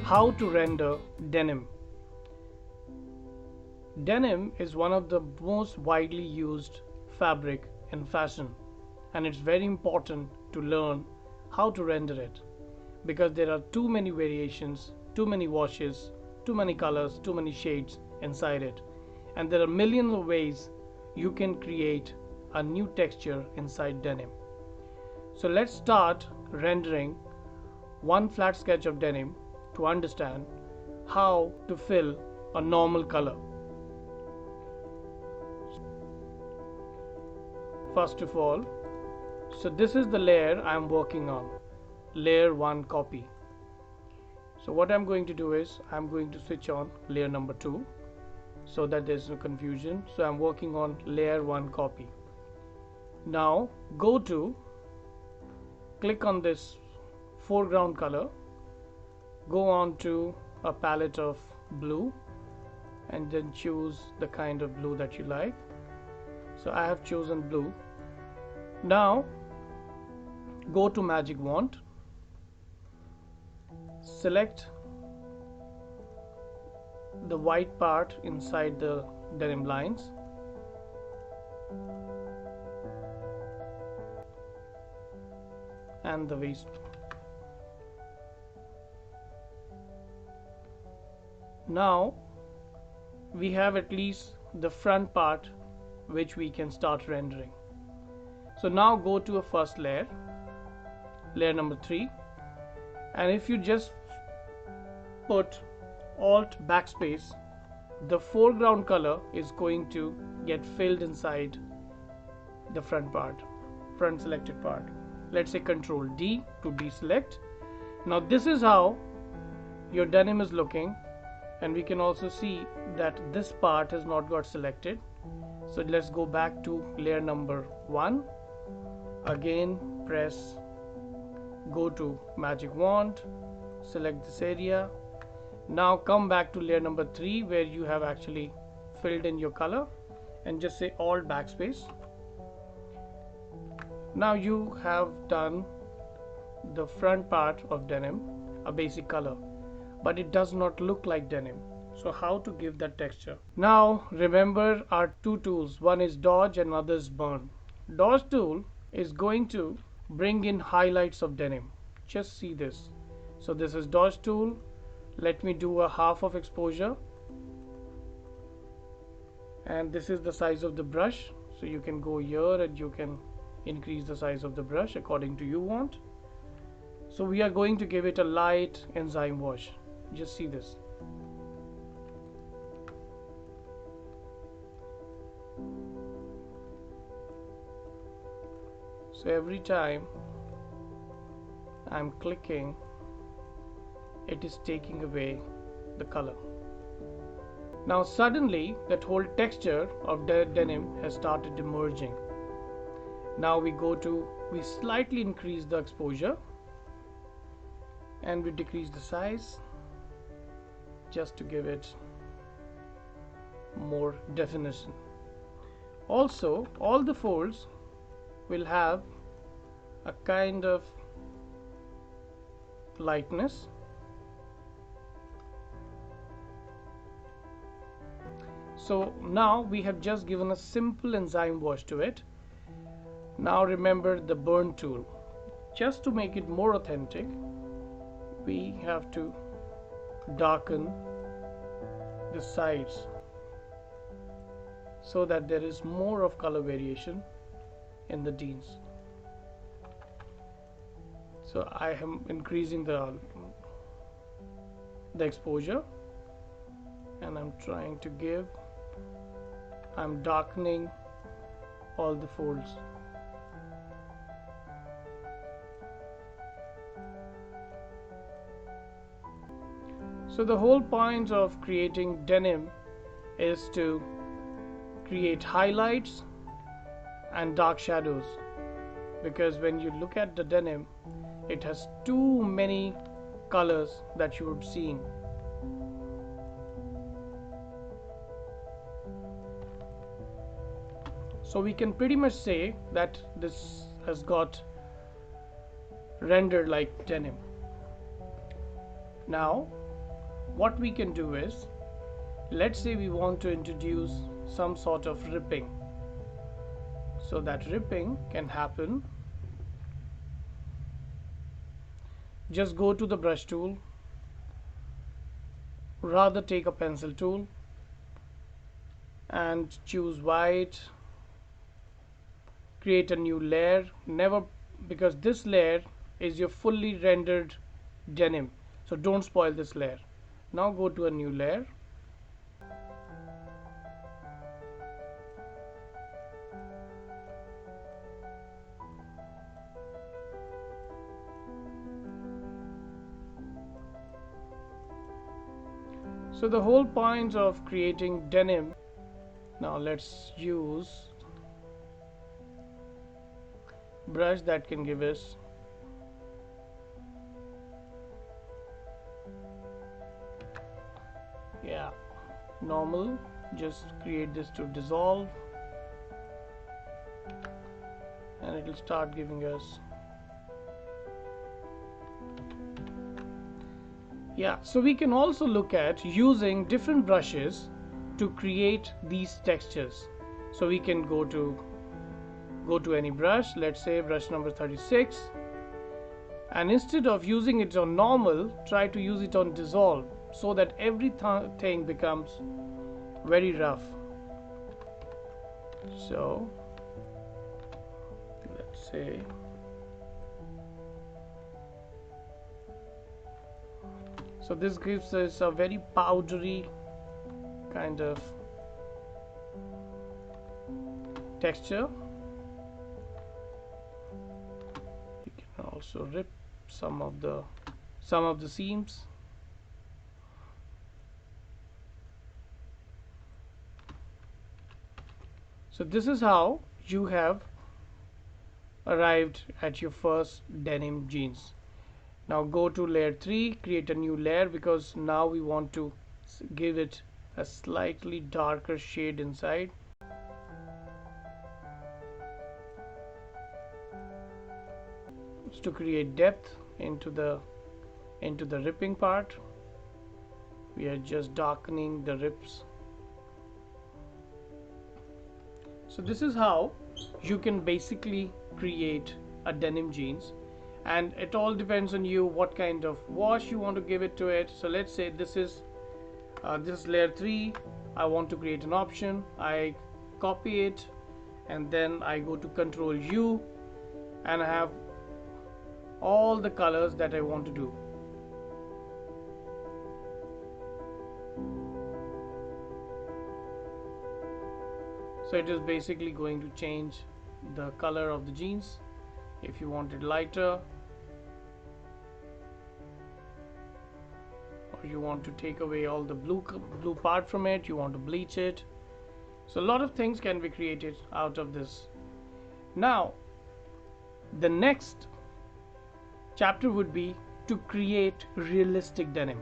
How to render denim. Denim is one of the most widely used fabric in fashion, and it's very important to learn how to render it because there are too many variations, too many washes, too many colors, too many shades inside it, and there are millions of ways you can create a new texture inside denim. So let's start rendering one flat sketch of denim to understand how to fill a normal color. First of all, so this is the layer I am working on, layer 1 copy. So what I'm going to do is I'm going to switch on layer number 2 so that there's no confusion. So I'm working on layer 1 copy. Now go to, click on this foreground color, go on to a palette of blue and then choose the kind of blue that you like. So I have chosen blue. Now go to magic wand, select the white part inside the denim lines, and the waist. Now we have at least the front part which we can start rendering. So now go to a first layer, layer number 3, and if you just put Alt backspace, the foreground color is going to get filled inside the front part, front selected part. Let's say Control D to deselect. Now this is how your denim is looking, and we can also see that this part has not got selected. So let's go back to layer number 1, again press, go to magic wand, select this area. Now come back to layer number 3 where you have actually filled in your color, and just say Alt backspace. Now you have done the front part of denim, a basic color, but it does not look like denim. So how to give that texture? Now remember our two tools, one is dodge and another is burn. Dodge tool is going to bring in highlights of denim. Just see this. So this is dodge tool. Let me do a half of exposure, and this is the size of the brush. So you can go here and you can increase the size of the brush according to you want. So we are going to give it a light enzyme wash. Just see this. So every time I'm clicking, it is taking away the color. Now suddenly that whole texture of the denim has started emerging. Now we slightly increase the exposure and we decrease the size just to give it more definition. Also, all the folds will have a kind of lightness. So now we have just given a simple enzyme wash to it. Now remember the burn tool. Just to make it more authentic, we have to darken the sides so that there is more of color variation in the jeans. So I am increasing the exposure, and I'm darkening all the folds. So the whole point of creating denim is to create highlights and dark shadows, because when you look at the denim, it has too many colors that you would see. So we can pretty much say that this has got rendered like denim. Now what we can do is, let's say we want to introduce some sort of ripping. So that ripping can happen. Just go to the brush tool, rather take a pencil tool and choose white, create a new layer. Never, because this layer is your fully rendered denim, so don't spoil this layer. Now go to a new layer, so the whole point of creating denim, now let's use brush that can give us normal. Just create this to dissolve and it will start giving us so we can also look at using different brushes to create these textures. So we can go to any brush, let's say brush number 36, and instead of using it on normal, try to use it on dissolve, so that everything becomes very rough. So let's say this gives us a very powdery kind of texture. You can also rip some of the seams. So this is how you have arrived at your first denim jeans. Now go to layer 3, create a new layer, because now we want to give it a slightly darker shade inside. It's to create depth into the ripping part. We are just darkening the rips. So this is how you can basically create a denim jeans, and it all depends on you what kind of wash you want to give it to it. So let's say this is layer 3. I want to create an option. I copy it and then I go to Control U and I have all the colors that I want to do. So it is basically going to change the color of the jeans. If you want it lighter, or you want to take away all the blue part from it, you want to bleach it. So a lot of things can be created out of this. Now the next chapter would be to create realistic denim.